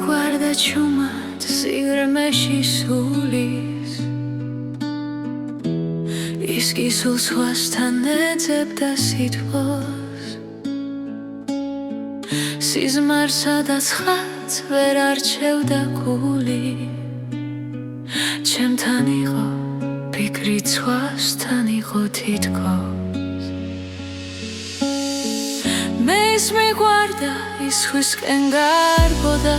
მიგვარდა ჩუმად სიღრმეში სულის ის კი სულ სხვასთან ეძებდა სითბოს სიზმარსა და ცხადს ვერ არჩევდა გული ჩემთან იყო ფიქრით სხვასთან იყო თითქოს მე ის მიგვარდა ის სხვისკენ გარბოდა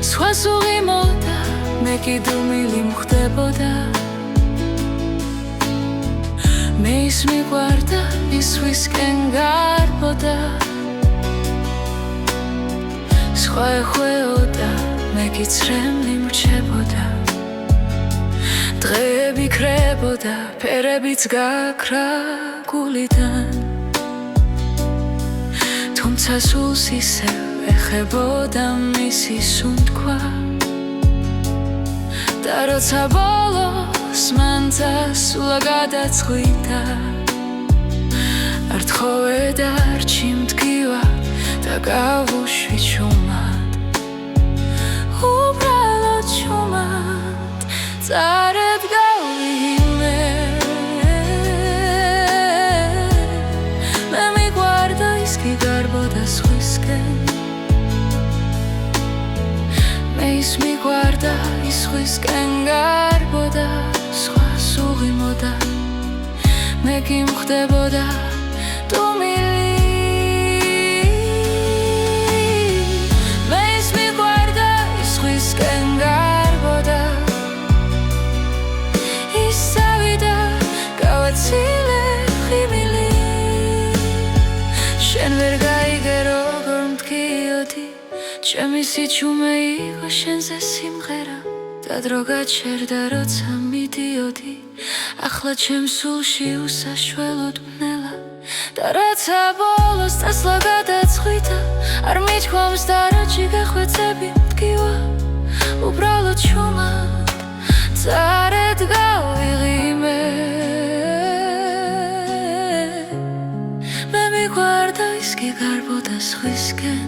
სხვას უღიმოდა მე კი დუმილი მხვდებოდა მე ის მიგვარდა ის სხვისკენ გარბოდა სხვა ეხვეოდა მე კი ცრემლი მრჩებოდა დღეები ქრებოდა ფერებიც გაქრა გულიდან თუმცა სულს ისევ ეხებოდა მისი სუნთქვა და როცა ბოლოს მან წასულა გადაწყვიტა არ თხოვე და არჩი მდგივა და გავუშვი ჩუმად უბრალოდ ჩუმად წარებ გავიმე მე მიგვარდა ის კი გარბოდა სხვისკენ მე ის მიგვარდა ის სხვისკენ გარბოდა სხვას უღიმოდა მე კი მხვდებოდა დუმილი მე ის მიგვარდა ის სხვისკენ გარბოდა ის ავიდა გავაცილე ხიმილი შენ ვერ გაიგე როგორ მდგიოდი ჩემი სიჩუმე იყო შენზე სიმღერა და დრო გაჩერდა როცა მიდიოდი ახლა ჩემ სულში უსაშველოდ მნელა და რაცა ბოლოს წასვლა გადაწყვიტა არ მიჩქვამს და რაჭი გახვეწები მდგივა უბრალოდ ჩუმად წარეთ გავიღიმე მე მიგვარდა ის კი გარბოდა სხვისკენ